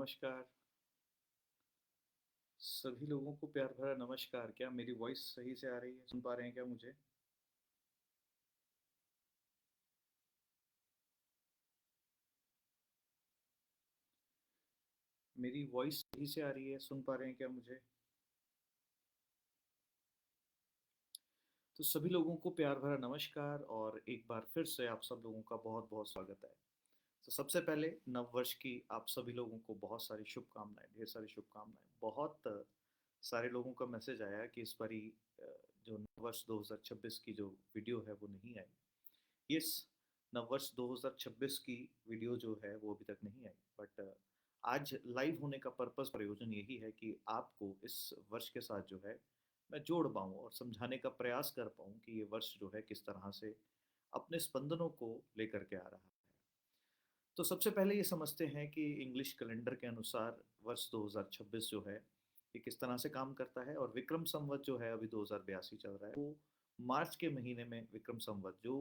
नमस्कार। सभी लोगों को प्यार भरा नमस्कार। क्या मेरी वॉइस सही से आ रही है? सुन पा रहे हैं क्या मुझे? मेरी वॉइस सही से आ रही है? सुन पा रहे हैं क्या मुझे? तो सभी लोगों को प्यार भरा नमस्कार और एक बार फिर से आप सब लोगों का बहुत-बहुत स्वागत है। तो सबसे पहले नववर्ष की आप सभी लोगों को बहुत सारी शुभकामनाएँ, ढेर सारी शुभकामनाएँ। बहुत सारे लोगों का मैसेज आया कि इस बारी अ, जो नववर्ष 2026 की जो वीडियो है वो नहीं आई। इस नववर्ष 2026 की वीडियो जो है वो अभी तक नहीं आई, बट आज लाइव होने का पर्पस प्रयोजन यही है कि आपको इस वर्ष के साथ जो है मैं जोड़ पाऊँ और समझाने का प्रयास कर पाऊँ कि ये वर्ष जो है किस तरह से अपने स्पंदनों को लेकर के आ रहा है। तो सबसे पहले ये समझते हैं कि इंग्लिश कैलेंडर के अनुसार वर्ष 2026 जो है ये किस तरह से काम करता है। और विक्रम संवत जो है अभी 2082 चल रहा है, वो मार्च के महीने में विक्रम संवत जो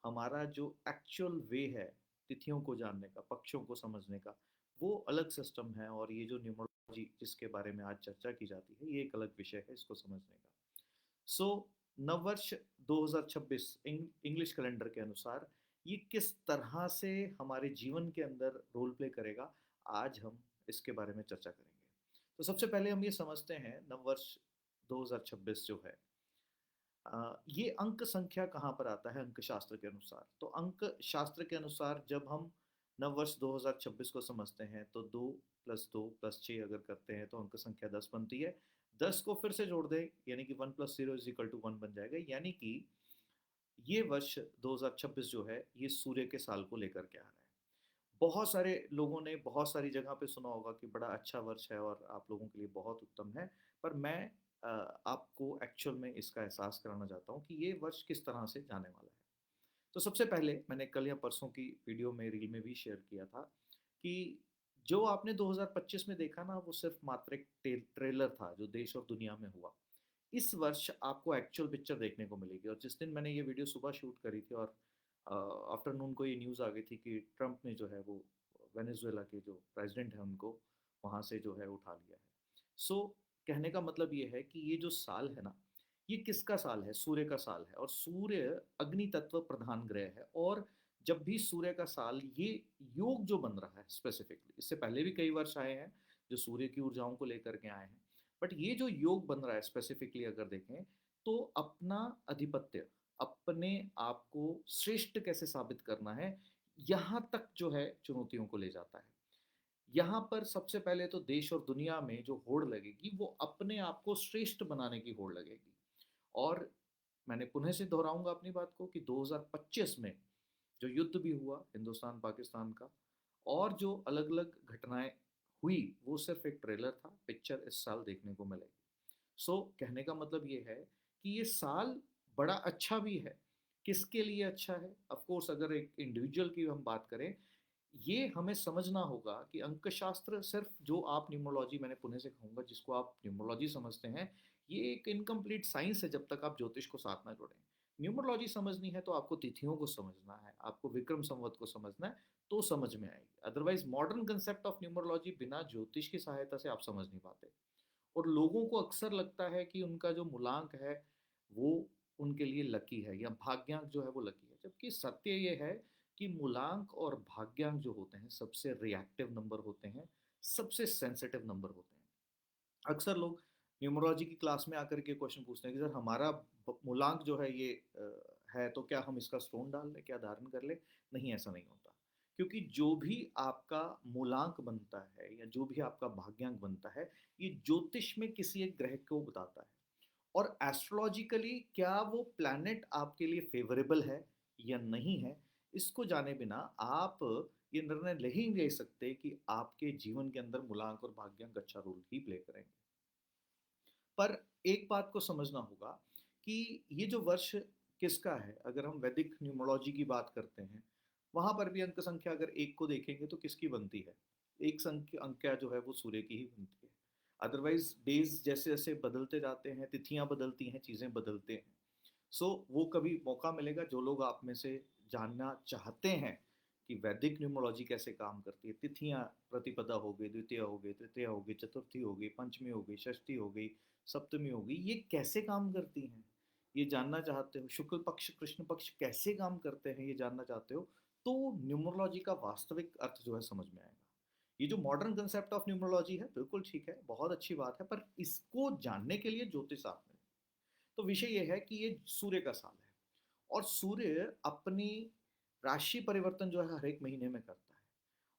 हमारा जो एक्चुअल वे है तिथियों को जानने का, पक्षों को समझने का, वो अलग सिस्टम है। और ये जो न्यूमरोलॉजी जिसके बारे में आज चर्चा की जाती है ये एक अलग विषय है इसको समझने का। सो नववर्ष 2026 इंग्लिश कैलेंडर के अनुसार ये किस तरह से हमारे जीवन के अंदर रोल प्ले करेगा, आज हम इसके बारे में चर्चा करेंगे। तो सबसे पहले हम ये समझते हैं नववर्ष 2026 जो है, ये अंक संख्या कहाँ पर आता है अंक शास्त्र के अनुसार। तो अंक शास्त्र के अनुसार जब हम नववर्ष 2026 को समझते हैं तो 2 + 2 + 6 अगर करते हैं तो अंक संख्या 10 बनती है। 10 को फिर से जोड़ दें यानी कि 1 + 0 = 1 बन जाएगा। यानी कि ये वर्ष 2026 जो है ये सूर्य के साल को लेकर के आ रहा है। बहुत सारे लोगों ने बहुत सारी जगह पे सुना होगा कि बड़ा अच्छा वर्ष है और आप लोगों के लिए बहुत उत्तम है। पर मैं अ, आपको एक्चुअल में इसका एहसास कराना चाहता हूँ कि ये वर्ष किस तरह से जाने वाला है। तो सबसे पहले मैंने कल या परसों की वीडियो में रील में भी शेयर किया था कि जो आपने 2025 में देखा ना वो सिर्फ मात्र एक ट्रेलर था जो देश और दुनिया में हुआ। इस वर्ष आपको एक्चुअल पिक्चर देखने को मिलेगी। और जिस दिन मैंने ये वीडियो सुबह शूट करी थी और आफ्टरनून को ये न्यूज़ आ गई थी कि ट्रम्प ने जो है वो वेनेजुएला के जो प्रेसिडेंट हैं उनको वहाँ से जो है उठा लिया है। सो कहने का मतलब ये है कि ये जो साल है ना, ये किसका साल है? सूर्य का साल है। और सूर्य अग्नि तत्व प्रधान ग्रह है। और जब भी सूर्य का साल ये योग जो बन रहा है स्पेसिफिकली, इससे पहले भी कई वर्ष आए हैं जो सूर्य की ऊर्जाओं को लेकर के आए हैं, बट ये जो योग बन रहा है स्पेसिफिकली अगर देखें तो अपना अधिपत्य, अपने आप को श्रेष्ठ कैसे साबित करना है, यहाँ तक जो है चुनौतियों को ले जाता है। यहाँ पर सबसे पहले तो देश और दुनिया में जो होड़ लगेगी वो अपने आप को श्रेष्ठ बनाने की होड़ लगेगी। और मैंने पुनः से दोहराऊंगा अपनी बात को कि 2025 में जो युद्ध भी हुआ हिंदुस्तान पाकिस्तान का और जो अलग अलग घटनाएं हुई वो सिर्फ एक ट्रेलर था, पिक्चर इस साल देखने को मिलेगी। सो कहने का मतलब ये है कि ये साल बड़ा अच्छा भी है। किसके लिए अच्छा है? ऑफ कोर्स अगर एक इंडिविजुअल की हम बात करें, ये हमें समझना होगा कि अंकशास्त्र सिर्फ जो आप न्यूमरोलॉजी, मैंने पुणे से कहूँगा, जिसको आप न्यूमरोलॉजी समझते हैं, ये एक इनकम्प्लीट साइंस है जब तक आप ज्योतिष को साथ ना जोड़ें। न्यूमरोलॉजी समझनी है तो आपको तिथियों को समझना है, आपको विक्रम संवत को समझना है, तो समझ में आएगी। Otherwise modern concept of numerology बिना ज्योतिष की सहायता से आप समझ नहीं पाते। और लोगों को अक्सर लगता है कि उनका जो मूलांक है वो उनके लिए लकी है या भाग्यांक जो है वो लकी है, जबकि सत्य ये है कि मूलांक और भाग्यांक जो होते हैं सबसे रिएक्टिव नंबर होते हैं, सबसे सेंसिटिव नंबर होते हैं। अक्सर लोग न्यूमरोलॉजी की क्लास में आकर के क्वेश्चन पूछते हैं कि सर हमारा मूलांक जो है ये है तो क्या हम इसका स्टोन डाल लें, क्या धारण कर ले? नहीं, ऐसा नहीं होता। क्योंकि जो भी आपका मूलांक बनता है या जो भी आपका भाग्यांक बनता है ये ज्योतिष में किसी एक ग्रह को बताता है। और एस्ट्रोलॉजिकली क्या वो प्लैनेट आपके लिए फेवरेबल है या नहीं है, इसको जाने बिना आप ये निर्णय नहीं ले सकते कि आपके जीवन के अंदर मूलांक और भाग्यांक अच्छा रोल ही प्ले करेंगे। पर एक बात को समझना होगा कि ये जो वर्ष किसका है। अगर हम वैदिक न्यूमरोलॉजी की बात करते हैं वहां पर भी अंक संख्या अगर एक को देखेंगे तो किसकी बनती है? एक संख्या अंक जो है वो सूर्य की ही बनती है। अदरवाइज डेज जैसे जैसे बदलते जाते हैं, तिथियां बदलती हैं, चीजें बदलते हैं। सो वो कभी मौका मिलेगा जो लोग आप में से जानना चाहते हैं कि वैदिक न्यूमरोलॉजी कैसे काम करती है। तिथियां प्रतिपदा हो गई, द्वितीय हो गई, तृतीया हो गई, चतुर्थी हो गई, पंचमी हो गई, षष्ठी हो गई, सप्तमी हो गई, ये कैसे काम करती हैं, ये जानना चाहते हो। शुक्ल पक्ष कृष्ण पक्ष कैसे काम करते हैं, ये जानना चाहते हो, तो न्यूमरोलॉजी का वास्तविक अर्थ जो है समझ में आएगा। ये जो मॉडर्न कंसेप्ट ऑफ न्यूमरोलॉजी है बिल्कुल ठीक है, बहुत अच्छी बात है, पर इसको जानने के लिए ज्योतिष आपने, तो विषय ये है कि ये सूर्य का साल है, और सूर्य अपनी राशि परिवर्तन जो है हर एक महीने में करता है,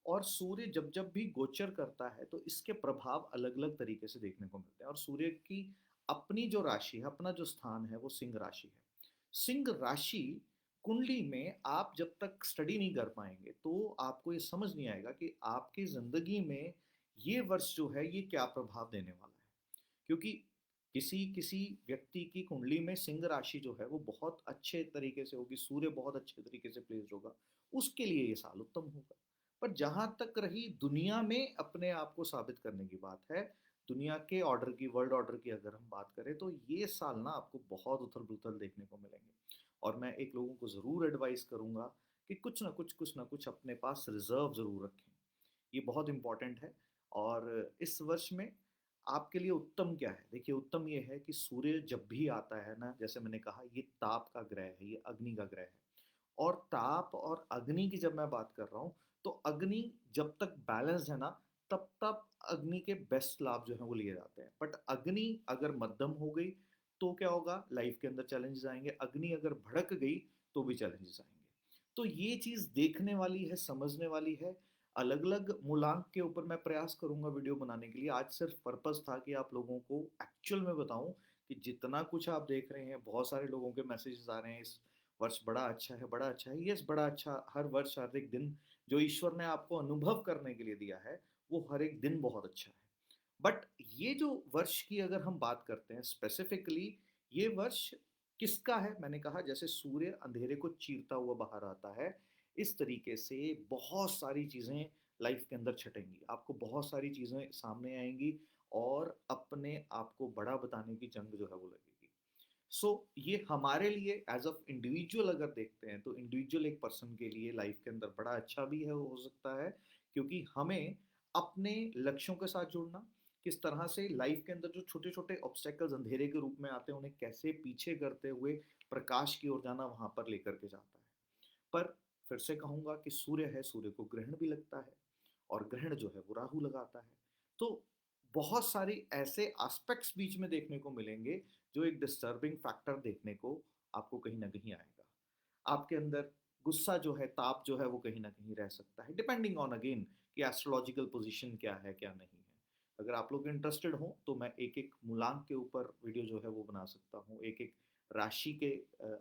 और सूर्य जब जब भी गोचर करता है तो इसके प्रभाव अलग अलग तरीके से देखने को मिलते हैं। और सूर्य की अपनी जो राशि है, अपना जो स्थान है, वो सिंह राशि है। सिंह राशि कुंडली में आप जब तक स्टडी नहीं कर पाएंगे तो आपको ये समझ नहीं आएगा कि आपकी जिंदगी में ये वर्ष जो है ये क्या प्रभाव देने वाला है। क्योंकि किसी किसी व्यक्ति की कुंडली में सिंह राशि जो है वो बहुत अच्छे तरीके से होगी, सूर्य बहुत अच्छे तरीके से प्लेस्ड होगा, उसके लिए ये साल उत्तम होगा। पर जहां तक रही दुनिया में अपने आप को साबित करने की बात है, दुनिया के ऑर्डर की, वर्ल्ड ऑर्डर की अगर हम बात करें, तो ये साल ना आपको बहुत उथल पुथल देखने को मिलेंगे। और मैं एक लोगों को ज़रूर एडवाइस करूंगा कि कुछ ना कुछ अपने पास रिजर्व ज़रूर रखें, ये बहुत इंपॉर्टेंट है। और इस वर्ष में आपके लिए उत्तम क्या है, देखिए उत्तम ये है कि सूर्य जब भी आता है ना, जैसे मैंने कहा, ये ताप का ग्रह है, ये अग्नि का ग्रह है। और ताप और अग्नि की जब मैं बात कर रहा हूँ, तो अग्नि जब तक बैलेंस है ना, तब तक अग्नि के बेस्ट लाभ जो है वो लिए जाते हैं। बट अग्नि अगर मध्यम हो गई तो क्या होगा, लाइफ के अंदर चैलेंजेस आएंगे। अग्नि अगर भड़क गई तो भी चैलेंजेस आएंगे। तो ये चीज़ देखने वाली है, समझने वाली है। अलग अलग मूलांक के ऊपर मैं प्रयास करूंगा वीडियो बनाने के लिए। आज सिर्फ पर्पस था कि आप लोगों को एक्चुअल में बताऊं कि जितना कुछ आप देख रहे हैं, बहुत सारे लोगों के मैसेजेस आ रहे हैं, इस वर्ष बड़ा अच्छा है, बड़ा अच्छा है। यस, बड़ा अच्छा, हर वर्ष हर एक दिन जो ईश्वर ने आपको अनुभव करने के लिए दिया है, वो हर एक दिन बहुत अच्छा है। बट ये जो वर्ष की अगर हम बात करते हैं स्पेसिफिकली, ये वर्ष किसका है, मैंने कहा जैसे सूर्य अंधेरे को चीरता हुआ बाहर आता है, इस तरीके से बहुत सारी चीज़ें लाइफ के अंदर छटेंगी, आपको बहुत सारी चीज़ें सामने आएंगी, और अपने आप को बड़ा बताने की जंग जो है वो लगेगी। सो ये हमारे लिए एज ऑफ इंडिविजुअल अगर देखते हैं, तो इंडिविजुअल एक पर्सन के लिए लाइफ के अंदर बड़ा अच्छा भी है, हो सकता है, क्योंकि हमें अपने लक्ष्यों के साथ जुड़ना, किस तरह से लाइफ के अंदर जो छोटे छोटे ऑब्स्टेकल्स अंधेरे के रूप में आते हैं, उन्हें कैसे पीछे करते हुए प्रकाश की ओर जाना, वहां पर लेकर के जाता है। पर फिर से कहूंगा कि सूर्य है, सूर्य को ग्रहण भी लगता है, और ग्रहण जो है वो राहु लगाता है। तो बहुत सारी ऐसे एस्पेक्ट्स बीच में देखने को मिलेंगे, जो एक डिस्टर्बिंग फैक्टर देखने को आपको कहीं ना कहीं आएगा। आपके अंदर गुस्सा जो है, ताप जो है, वो कहीं ना कहीं रह सकता है, डिपेंडिंग ऑन अगेन कि एस्ट्रोलॉजिकल पोजीशन क्या है क्या नहीं है। अगर आप लोग इंटरेस्टेड हो तो मैं एक एक मूलांक के ऊपर वीडियो जो है वो बना सकता हूँ, एक एक राशि के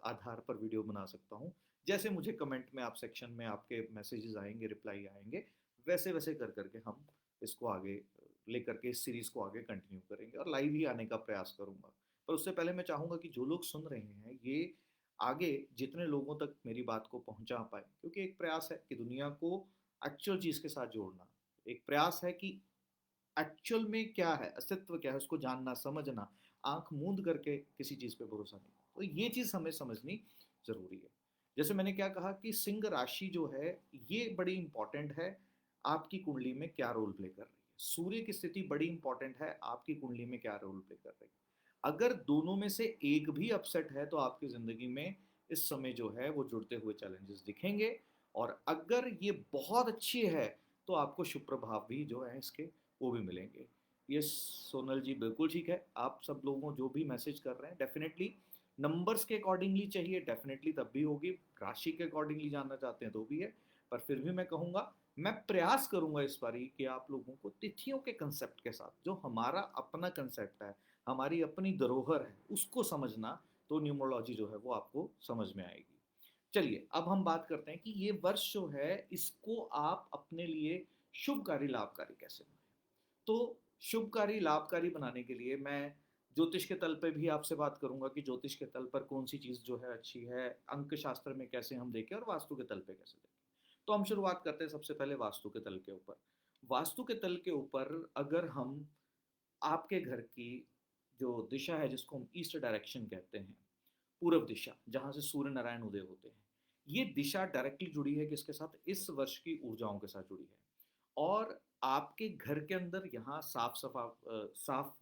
आधार पर वीडियो बना सकता हूँ। जैसे मुझे कमेंट में, आप सेक्शन में आपके मैसेजेस आएंगे, रिप्लाई आएंगे, वैसे वैसे कर करके हम इसको आगे लेकर के इस सीरीज को आगे कंटिन्यू करेंगे, और लाइव ही आने का प्रयास करूंगा। पर उससे पहले मैं चाहूंगा कि जो लोग सुन रहे हैं, ये आगे जितने लोगों तक मेरी बात को पहुंचा पाए, क्योंकि एक प्रयास है कि दुनिया को एक्चुअल चीज के साथ जोड़ना, एक प्रयास है कि एक्चुअल में क्या है, अस्तित्व क्या है, उसको जानना, समझना, आंख मूंद करके किसी चीज पे भरोसा नहीं। तो ये चीज हमें समझनी जरूरी है। जैसे मैंने क्या कहा कि सिंह राशि जो है, ये बड़ी इंपॉर्टेंट है, आपकी कुंडली में क्या रोल प्ले कर रही है। सूर्य की स्थिति बड़ी इंपॉर्टेंट है, आपकी कुंडली में क्या रोल प्ले कर रही है। अगर दोनों में से एक भी अपसेट है, तो आपकी जिंदगी में इस समय जो है वो जुड़ते हुए चैलेंजेस दिखेंगे। और अगर ये बहुत अच्छी है, तो आपको शुभ प्रभाव भी जो है इसके, वो भी मिलेंगे। ये सोनल जी बिल्कुल ठीक है, आप सब लोगों जो भी मैसेज कर रहे हैं, डेफिनेटली नंबर्स के अकॉर्डिंगली चाहिए, डेफिनेटली तब भी होगी। राशि के अकॉर्डिंगली जानना चाहते हैं तो भी है। पर फिर भी मैं कहूँगा, मैं प्रयास करूंगा इस बारी कि आप लोगों को तिथियों के कंसेप्ट के साथ, जो हमारा अपना कंसेप्ट है, हमारी अपनी धरोहर है, उसको समझना, तो न्यूमरोलॉजी जो है वो आपको समझ में आएगी। चलिए अब हम बात करते हैं कि ये वर्ष जो है, इसको आप अपने लिए शुभकारी लाभकारी कैसे बनाएं। तो शुभकारी लाभकारी बनाने के लिए मैं ज्योतिष के तल पे भी आपसे बात करूंगा कि ज्योतिष के तल पर कौन सी चीज़ जो है अच्छी है, अंक शास्त्र में कैसे हम देखें, और वास्तु के तल पे कैसे देखें। तो हम शुरुआत करते हैं सबसे पहले वास्तु के तल के ऊपर। वास्तु के तल के ऊपर अगर हम आपके घर की जो दिशा है, जिसको हम ईस्ट डायरेक्शन कहते हैं, पूर्व दिशा, जहाँ से सूर्य नारायण उदय होते हैं, ये दिशा डायरेक्टली जुड़ी है किसके साथ? इस वर्ष की ऊर्जाओं के साथ जुड़ी है। और आपके घर के अंदर यहाँ साफ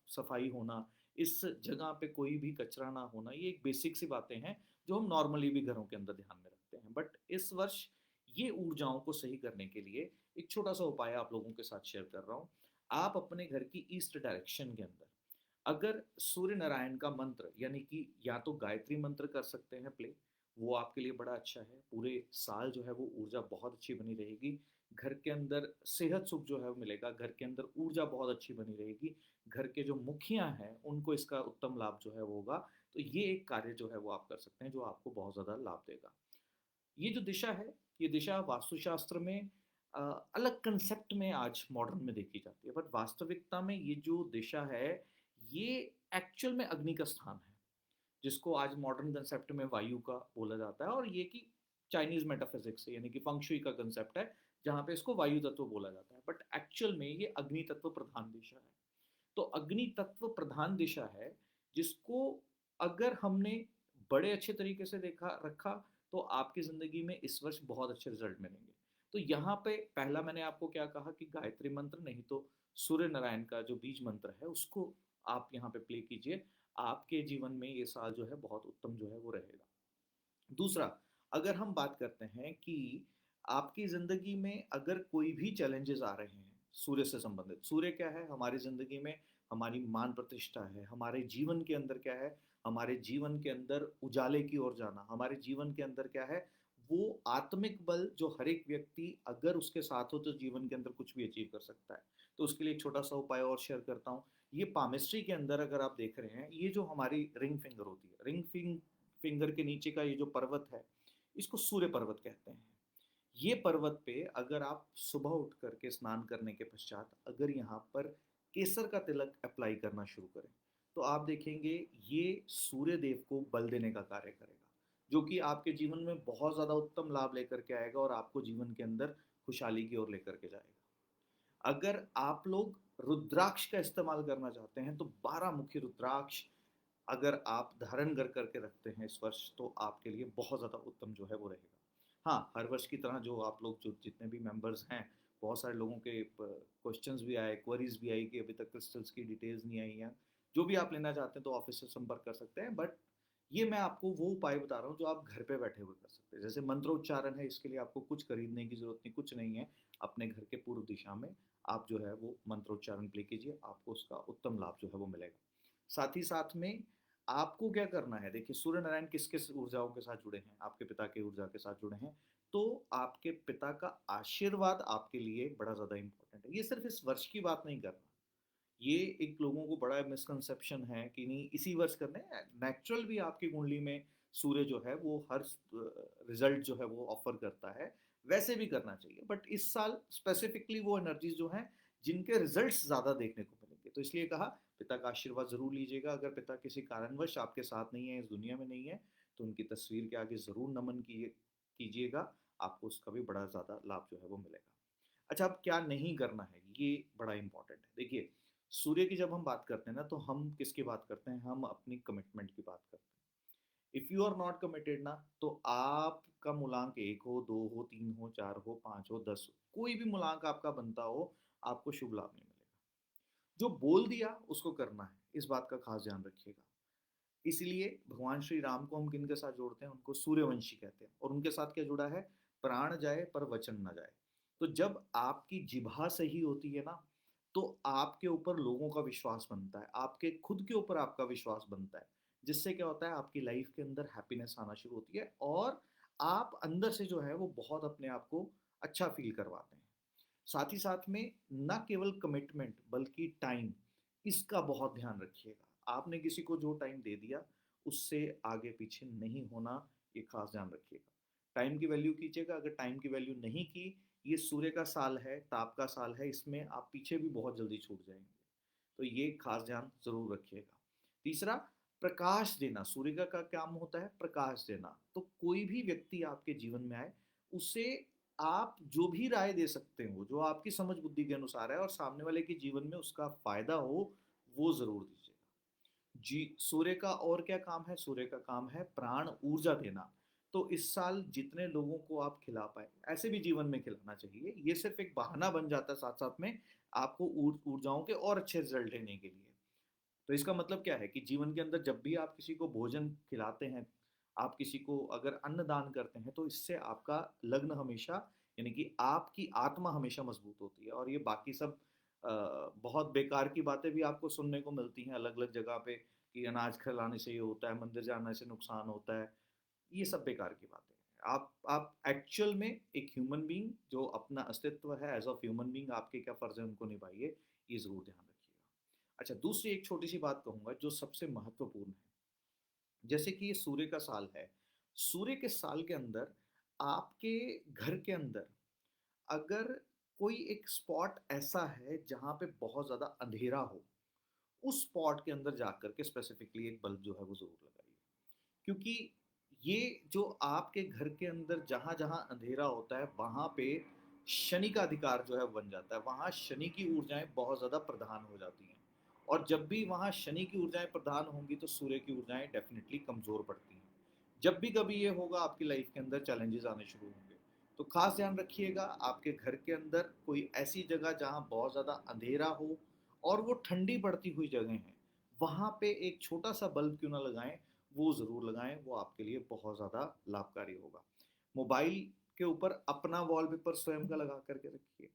सफाई होना, इस जगह पे कोई भी कचरा ना होना, ये एक बेसिक सी बातें हैं जो हम नॉर्मली भी घरों के अंदर ध्यान में रखते हैं। बट इस वर्ष ये ऊर्जाओं को सही करने के लिए एक छोटा सा उपाय आप लोगों के साथ शेयर कर रहा हूँ। आप अपने घर की ईस्ट डायरेक्शन के अंदर अगर सूर्य नारायण का मंत्र, यानी कि या तो गायत्री मंत्र कर सकते हैं प्ले, वो आपके लिए बड़ा अच्छा है। पूरे साल जो है वो ऊर्जा बहुत अच्छी बनी रहेगी। घर के अंदर सेहत सुख जो है वो मिलेगा, घर के अंदर ऊर्जा बहुत अच्छी बनी रहेगी। घर के जो मुखिया हैं उनको इसका उत्तम लाभ जो है वो होगा। तो ये एक कार्य जो है वो आप कर सकते हैं जो आपको बहुत ज़्यादा लाभ देगा। ये जो दिशा है, ये दिशा वास्तुशास्त्र में अ, अलग कंसेप्ट में आज मॉडर्न में देखी जाती है, बट वास्तविकता में ये जो दिशा है, ये एक्चुअल में अग्नि का स्थान है, जिसको आज मॉडर्न कंसेप्ट में वायु का बोला जाता है। और ये कि चाइनीज मेटाफिजिक्स यानी कि फंक्शुई का कंसेप्ट है, जहाँ पे इसको वायु तत्व बोला जाता है, बट एक्चुअल में ये अग्नि तत्व प्रधान दिशा है। तो अग्नि तत्व प्रधान दिशा है, जिसको अगर हमने बड़े अच्छे तरीके से देखा रखा, तो आपकी ज़िंदगी में इस वर्ष बहुत अच्छे रिजल्ट मिलेंगे। तो यहाँ पे पहला मैंने आपको क्या कहा कि गायत्री मंत्र, नहीं तो सूर्य नारायण का जो बीज मंत्र है उसको आप यहाँ पे प्ले कीजिए। आपके जीवन में ये साल जो है बहुत उत्तम जो है वो रहेगा। दूसरा, अगर हम बात करते हैं कि आपकी ज़िंदगी में अगर कोई भी चैलेंजेस आ रहे हैं सूर्य से संबंधित, सूर्य क्या है हमारी ज़िंदगी में? हमारी मान प्रतिष्ठा है, हमारे जीवन के अंदर क्या है? हमारे जीवन के अंदर उजाले की ओर जाना, हमारे जीवन के अंदर क्या है? वो आत्मिक बल जो हर एक व्यक्ति अगर उसके साथ हो तो जीवन के अंदर कुछ भी अचीव कर सकता है। तो उसके लिए एक छोटा सा उपाय और शेयर करता हूँ। ये पामिस्ट्री के अंदर अगर आप देख रहे हैं, ये जो हमारी रिंग फिंगर होती है, फिंगर के नीचे का ये जो पर्वत है, इसको सूर्य पर्वत कहते हैं। ये पर्वत पे अगर आप सुबह उठ करके स्नान करने के पश्चात अगर यहाँ पर केसर का तिलक अप्लाई करना शुरू करें, तो आप देखेंगे ये सूर्य देव को बल देने का कार्य करेगा, जो कि आपके जीवन में बहुत ज़्यादा उत्तम लाभ लेकर के आएगा और आपको जीवन के अंदर खुशहाली की ओर लेकर के जाएगा। अगर आप लोग रुद्राक्ष का इस्तेमाल करना चाहते हैं, तो 12 मुखी रुद्राक्ष अगर आप धारण कर करके रखते हैं इस वर्ष, तो आपके लिए बहुत ज़्यादा उत्तम जो है वो रहेगा। हाँ, हर वर्ष की तरह जो आप लोग जो जितने भी मेंबर्स हैं, बहुत सारे लोगों के क्वेश्चंस भी आए, क्वेरीज भी आई कि अभी तक क्रिस्टल्स की डिटेल्स नहीं आई हैं। जो भी आप लेना चाहते हैं तो ऑफिस से संपर्क कर सकते हैं, बट ये मैं आपको वो उपाय बता रहा हूँ जो आप घर पे बैठे हुए कर सकते हैं। जैसे मंत्रोच्चारण है, इसके लिए आपको कुछ खरीदने की जरूरत नहीं, कुछ नहीं है। अपने घर के पूर्व दिशा में आप जो है वो मंत्रोच्चारण प्ले कीजिए, आपको उसका उत्तम लाभ जो है वो मिलेगा। साथ ही साथ में आपको क्या करना है, देखिए सूर्य नारायण किस किस ऊर्जाओं के साथ जुड़े हैं? आपके पिता के ऊर्जा के साथ जुड़े हैं। तो आपके पिता का आशीर्वाद आपके लिए बड़ा ज़्यादा इंपॉर्टेंट है। ये सिर्फ इस वर्ष की बात नहीं कर रहा, ये एक लोगों को बड़ा मिसकंसेप्शन है कि नहीं इसी वर्ष करने हैं। नेचुरल भी आपकी कुंडली में सूर्य जो है वो हर रिजल्ट जो है वो ऑफर करता है, वैसे भी करना चाहिए। बट इस साल स्पेसिफिकली वो एनर्जीज जो हैं जिनके रिजल्ट्स ज़्यादा देखने को मिलेंगे, तो इसलिए कहा पिता का आशीर्वाद जरूर लीजिएगा। अगर पिता किसी कारणवश आपके साथ नहीं है, इस दुनिया में नहीं है, तो उनकी तस्वीर के आगे ज़रूर नमन कीजिएगा। आपको उसका भी बड़ा ज़्यादा लाभ जो है वो मिलेगा। अच्छा, अब क्या नहीं करना है, ये बड़ा इंपॉर्टेंट है। देखिए, सूर्य की जब हम बात करते हैं ना, तो हम किसकी बात करते हैं? हम अपनी कमिटमेंट की बात करते हैं। If you are not committed ना, तो आपका मूलांक 1 हो, 2 हो, 3 हो, 4 हो, 5 हो, 10 हो, कोई भी मूलांक आपका बनता हो, आपको शुभ लाभ नहीं मिलेगा। जो बोल दिया उसको करना है, इस बात का खास ध्यान रखिएगा। इसलिए भगवान श्री राम को हम किन के साथ जोड़ते हैं? उनको सूर्यवंशी कहते हैं। और उनके साथ क्या जुड़ा है? प्राण जाए पर वचन ना जाए। तो जब आपकी जिह्वा सही होती है ना, तो आपके ऊपर लोगों का विश्वास बनता है, आपके खुद के ऊपर आपका विश्वास बनता है, जिससे क्या होता है आपकी लाइफ के अंदर हैप्पीनेस आना शुरू होती है, और आप अंदर से जो है वो बहुत अपने आप को अच्छा फील करवाते हैं। साथ ही साथ में ना केवल कमिटमेंट बल्कि टाइम, इसका बहुत ध्यान रखिएगा। आपने किसी को जो टाइम दे दिया, उससे आगे पीछे नहीं होना, ये खास ध्यान रखिएगा। टाइम की वैल्यू कीजिएगा। अगर टाइम की वैल्यू नहीं की, ये सूर्य का साल है, ताप का साल है, इसमें आप पीछे भी बहुत जल्दी छूट जाएंगे। तो ये खास ध्यान जरूर रखिएगा। तीसरा, प्रकाश देना। सूर्य का काम होता है प्रकाश देना। तो कोई भी व्यक्ति आपके जीवन में आए, उसे आप जो भी राय दे सकते हो, जो आपकी समझ बुद्धि के अनुसार है और सामने वाले के जीवन में उसका फायदा हो, वो जरूर दीजिएगा। जी, सूर्य का और क्या काम है? सूर्य का काम है प्राण ऊर्जा देना। तो इस साल जितने लोगों को आप खिला पाए, ऐसे भी जीवन में खिलाना चाहिए। ये सिर्फ एक बहाना बन जाता है साथ साथ में आपको ऊर्जाओं के और अच्छे रिजल्ट लेने के लिए। तो इसका मतलब क्या है कि जीवन के अंदर जब भी आप किसी को भोजन खिलाते हैं, आप किसी को अगर अन्न दान करते हैं, तो इससे आपका लग्न हमेशा, यानी कि आपकी आत्मा हमेशा मजबूत होती है। और ये बाकी सब बहुत बेकार की बातें भी आपको सुनने को मिलती हैं अलग अलग जगह पे कि अनाज खिलाने से ये होता है, मंदिर जाने से नुकसान होता है। ये सब बेकार की बातें हैं। आप एक्चुअल में एक ह्यूमन बीइंग जो अपना अस्तित्व है, एज ऑफ ह्यूमन बीइंग आपके क्या फर्ज है उनको निभाइए, ये जरूर ध्यान रखिएगा। अच्छा, दूसरी एक छोटी सी बात कहूंगा जो सबसे महत्वपूर्ण है। जैसे कि ये सूर्य का साल है, सूर्य के साल के अंदर आपके घर के अंदर अगर कोई एक स्पॉट ऐसा है जहां पे बहुत ज्यादा अंधेरा हो, उस स्पॉट के अंदर जाकर के स्पेसिफिकली एक बल्ब जो है वो जरूर लगाइए। क्योंकि ये जो आपके घर के अंदर जहां जहां अंधेरा होता है, वहां पे शनि का अधिकार जो है बन जाता है, वहां शनि की ऊर्जाएं बहुत ज्यादा प्रधान हो जाती हैं। और जब भी वहां शनि की ऊर्जाएं प्रधान होंगी तो सूर्य की ऊर्जाएं डेफिनेटली कमजोर पड़ती हैं। जब भी कभी ये होगा आपकी लाइफ के अंदर चैलेंजेस आने शुरू होंगे। तो खास ध्यान रखिएगा, आपके घर के अंदर कोई ऐसी जगह जहां बहुत ज़्यादा अंधेरा हो और वो ठंडी पड़ती हुई जगह है, वहां पे एक छोटा सा बल्ब क्यों ना लगाएं, वो ज़रूर लगाएं। वो आपके लिए बहुत ज़्यादा लाभकारी होगा। मोबाइल के ऊपर अपना वॉलपेपर स्वयं का लगा करके रखिए।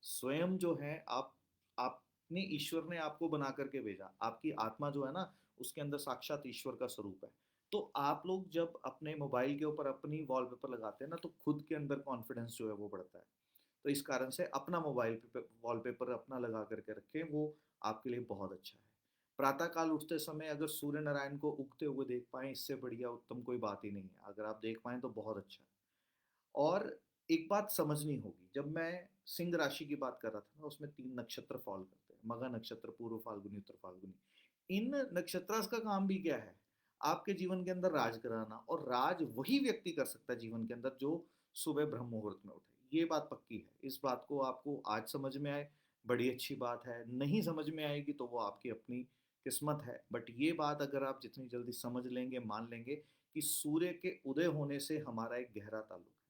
स्वयं जो है आपने, ईश्वर ने आपको बना करके भेजा, आपकी आत्मा जो है ना, उसके अंदर साक्षात ईश्वर का स्वरूप है। तो आप लोग जब अपने मोबाइल के ऊपर अपनी वॉलपेपर लगाते हैं ना, तो खुद के अंदर कॉन्फिडेंस जो है वो बढ़ता है। तो इस कारण से अपना मोबाइल वॉलपेपर अपना लगा करके रखें, वो आपके लिए बहुत अच्छा है। प्रातः काल उठते समय अगर सूर्य नारायण को उगते हुए देख पाएं, इससे बढ़िया उत्तम कोई बात ही नहीं है। अगर आप देख पाएं तो बहुत अच्छा है। और एक बात समझनी होगी, जब मैं सिंह राशि की बात कर रहा था ना, उसमें 3 नक्षत्र फॉल करते हैं, मघा नक्षत्र, पूर्व फाल्गुनी, उत्तर फाल्गुनी। इन नक्षत्र का काम भी क्या है, आपके जीवन के अंदर राज कराना। और राज वही व्यक्ति कर सकता है जीवन के अंदर जो सुबह ब्रह्म मुहूर्त में उठे। ये बात पक्की है। इस बात को आपको आज समझ में आए, बड़ी अच्छी बात है। नहीं समझ में आएगी तो वो आपकी अपनी किस्मत है। बट ये बात अगर आप जितनी जल्दी समझ लेंगे, मान लेंगे कि सूर्य के उदय होने से हमारा एक गहरा ताल्लुक है।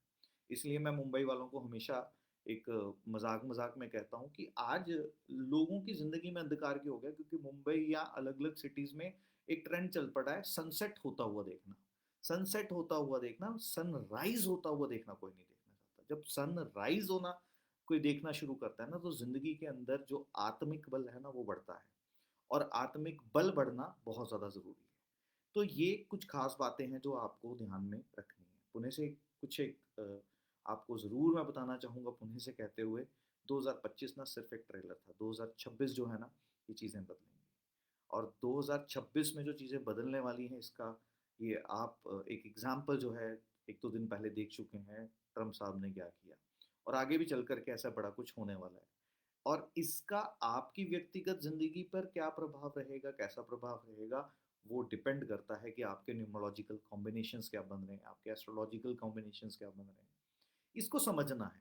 इसलिए मैं मुंबई वालों को हमेशा एक मजाक मजाक में कहता हूँ कि आज लोगों की जिंदगी में अंधकार क्यों हो गया, क्योंकि मुंबई या अलग अलग सिटीज में एक ट्रेंड चल पड़ा है सनसेट होता हुआ देखना। सनसेट होता हुआ देखना, सनराइज होता हुआ देखना कोई नहीं देखना चाहता। जब सनराइज होना कोई देखना शुरू करता है ना, तो जिंदगी के अंदर जो आत्मिक बल है ना वो बढ़ता है। और आत्मिक बल बढ़ना बहुत ज्यादा जरूरी है। तो ये कुछ खास बातें हैं जो आपको ध्यान में रखनी है। पुणे से कुछ एक आपको ज़रूर मैं बताना चाहूँगा, पुणे से कहते हुए, 2025 ना सिर्फ एक ट्रेलर था। 2026 जो है ना, ये चीज़ें बदलेंगी। और 2026 में जो चीज़ें बदलने वाली हैं, इसका ये आप एक एग्जाम्पल जो है 1-2 दिन पहले देख चुके हैं, ट्रम्प साहब ने क्या किया। और आगे भी चल करके ऐसा बड़ा कुछ होने वाला है। और इसका आपकी व्यक्तिगत ज़िंदगी पर क्या प्रभाव रहेगा, कैसा प्रभाव रहेगा, वो डिपेंड करता है कि आपके न्यूमरोलॉजिकल कॉम्बिनेशंस क्या बन रहे हैं, आपके एस्ट्रोलॉजिकल कॉम्बिनेशंस क्या बन रहे हैं। इसको समझना है।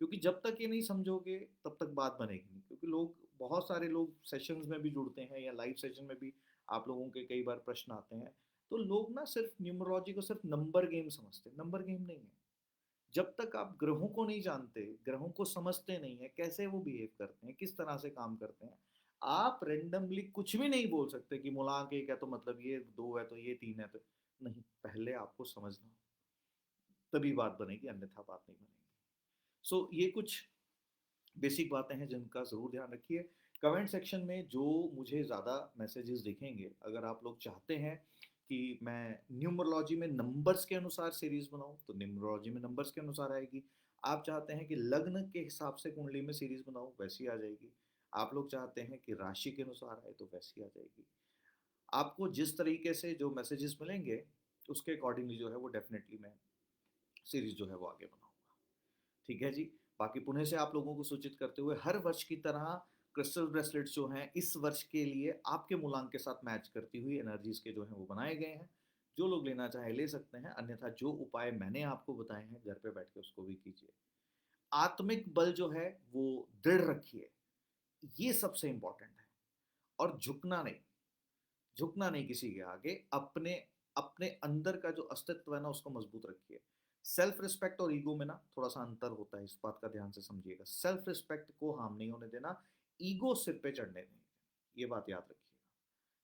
क्योंकि जब तक ये नहीं समझोगे तब तक बात बनेगी नहीं। क्योंकि लोग, बहुत सारे लोग सेशंस में भी जुड़ते हैं या लाइव सेशन में भी आप लोगों के कई बार प्रश्न आते हैं। तो लोग ना सिर्फ न्यूमरोलॉजी को सिर्फ नंबर गेम समझते हैं। नंबर गेम नहीं है। जब तक आप ग्रहों को नहीं जानते, ग्रहों को समझते नहीं है, कैसे वो बिहेव करते हैं, किस तरह से काम करते हैं, आप रेंडमली कुछ भी नहीं बोल सकते कि मूलांक 1 है तो मतलब ये 2 है तो ये 3 है तो नहीं। पहले आपको समझना, तभी बात बनेगी, अन्यथा बात नहीं बनेगी। सो ये कुछ बेसिक बातें हैं जिनका ज़रूर ध्यान रखिए। कमेंट सेक्शन में जो मुझे ज़्यादा मैसेजेस दिखेंगे, अगर आप लोग चाहते हैं कि मैं न्यूमरोलॉजी में नंबर्स के अनुसार सीरीज बनाऊं, तो न्यूमरोलॉजी में नंबर्स के अनुसार आएगी। आप चाहते हैं कि लग्न के हिसाब से कुंडली में सीरीज बनाऊं, वैसी आ जाएगी। आप लोग चाहते हैं कि राशि के अनुसार आए, तो वैसी आ जाएगी। आपको जिस तरीके से जो मैसेजेस मिलेंगे, उसके अकॉर्डिंगली जो है वो डेफिनेटली मैं सीरीज जो है वो आगे बनाऊंगा। ठीक है जी। बाकी पुणे से आप लोगों को सूचित करते हुए, हर वर्ष की तरह क्रिस्टल ब्रेसलेट्स जो हैं इस वर्ष के लिए आपके मूलांक के साथ मैच करती हुई एनर्जीज के जो हैं वो बनाए गए हैं। जो लोग लेना चाहे ले सकते हैं, अन्यथा जो उपाय मैंने आपको बताए हैं घर पे बैठ के उसको भी कीजिए। आत्मिक बल जो है वो दृढ़ रखिए, ये सबसे इंपॉर्टेंट है। और झुकना नहीं, झुकना नहीं किसी के आगे। अपने अपने अंदर का जो अस्तित्व है ना उसको मजबूत रखिए। सेल्फ रिस्पेक्ट और ईगो में ना थोड़ा सा अंतर होता है, इस बात का ध्यान से समझिएगा। सेल्फ रिस्पेक्ट को हार्म नहीं होने देना, ईगो सिर पे चढ़ने नहीं देना, ये बात याद रखिएगा।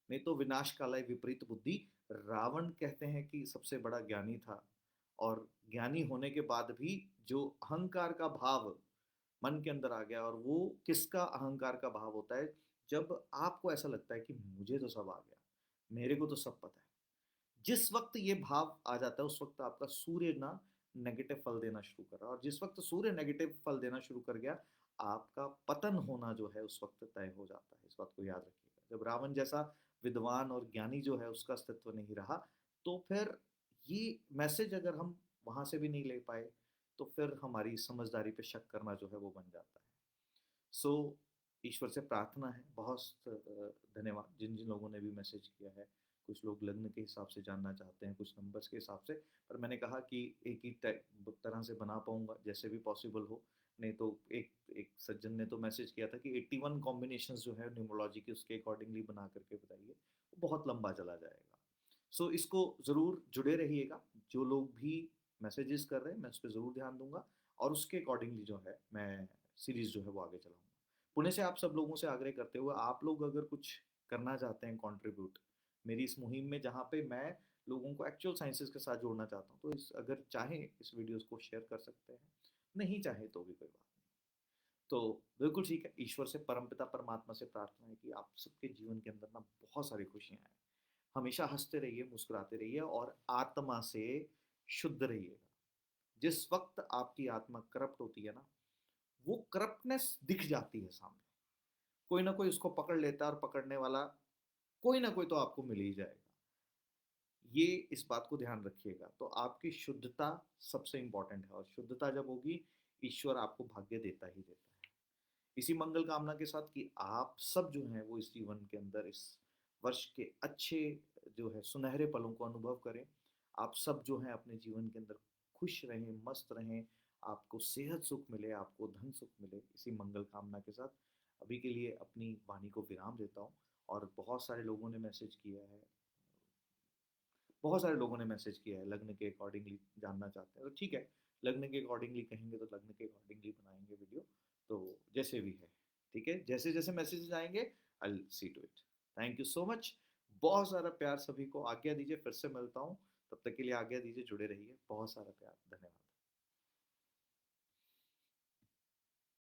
नहीं तो विनाश कालाय विपरीत बुद्धि, रावण कहते हैं कि सबसे बड़ा ज्ञानी था, और ज्ञानी होने के बाद भी जो अहंकार का भाव मन के अंदर आ गया, और वो किसका अहंकार का भाव होता है, जब आपको ऐसा लगता है कि मुझे तो सब आ गया, मेरे को तो सब पता है। जिस वक्त ये भाव आ जाता है उस वक्त आपका सूर्य ना नेगेटिव फल देना शुरू कर रहा है, और जिस वक्त सूर्य नेगेटिव फल देना शुरू कर गया, आपका पतन होना जो है उस वक्त तय हो जाता है। इस बात को याद रखिएगा। जब रावण जैसा विद्वान और ज्ञानी जो है उसका अस्तित्व नहीं रहा, तो फिर ये मैसेज अगर हम वहां से भी नहीं ले पाए, तो फिर हमारी समझदारी पे शक करना जो है वो बन जाता है। सो ईश्वर से प्रार्थना है, बहुत धन्यवाद जिन जिन लोगों ने भी मैसेज किया है। कुछ लोग लग्न के हिसाब से जानना चाहते हैं, कुछ नंबर्स के हिसाब से, पर मैंने कहा कि एक ही तरह से बना पाऊंगा जैसे भी पॉसिबल हो। नहीं तो एक एक सज्जन ने तो मैसेज किया था कि 81 कॉम्बिनेशंस जो है न्यूमरोलॉजी के उसके अकॉर्डिंगली बना करके बताइए, वो बहुत लंबा चला जाएगा। सो इसको ज़रूर जुड़े रहिएगा। जो लोग भी मैसेजेस कर रहे हैं मैं उस पर ज़रूर ध्यान दूंगा, और उसके अकॉर्डिंगली जो है मैं सीरीज़ जो है वो आगे चलाऊंगा। पुणे से आप सब लोगों से आग्रह करते हुए, आप लोग अगर कुछ करना चाहते हैं कंट्रीब्यूट मेरी इस मुहिम में, जहाँ पे मैं लोगों को एक्चुअल साइंसेस के साथ जोड़ना चाहता हूँ, तो इस अगर चाहें इस वीडियोस को शेयर कर सकते हैं, नहीं चाहे तो भी कोई बात नहीं। तो बिल्कुल ठीक है। ईश्वर से, परमपिता परमात्मा से प्रार्थना है कि आप सबके जीवन के अंदर ना बहुत सारी खुशियां आए। हमेशा हंसते रहिए, मुस्कुराते रहिए, और आत्मा से शुद्ध रहिएगा। जिस वक्त आपकी आत्मा करप्ट होती है ना, वो करप्टनेस दिख जाती है सामने, कोई ना कोई उसको पकड़ लेता है, और पकड़ने वाला कोई ना कोई तो आपको मिल ही जाएगा। ये इस बात को ध्यान रखिएगा। तो आपकी शुद्धता सबसे इंपॉर्टेंट है, और शुद्धता जब होगी, ईश्वर आपको भाग्य देता ही देता है। इसी मंगल कामना के साथ कि आप सब जो हैं वो इस जीवन के अंदर, इस वर्ष के अच्छे जो है सुनहरे पलों को अनुभव करें। आप सब जो हैं अपने जीवन के अंदर खुश रहें, मस्त रहें, आपको सेहत सुख मिले, आपको धन सुख मिले, इसी मंगल कामना के साथ अभी के लिए अपनी वाणी को विराम देता हूँ। और बहुत सारे लोगों ने मैसेज किया है, बहुत सारे लोगों ने मैसेज किया है लग्न के अकॉर्डिंगली जानना चाहते हैं, तो ठीक है, लग्न के अकॉर्डिंगली कहेंगे तो लग्न के अकॉर्डिंगली बनाएंगे वीडियो। तो जैसे भी है, ठीक है, जैसे जैसे मैसेजेस आएंगे I see to it. Thank you so much. बहुत सारा प्यार सभी को, आज्ञा दीजिए, फिर से मिलता हूँ। तब तक के लिए आज्ञा दीजिए, जुड़े रहिए। बहुत सारा प्यार, धन्यवाद।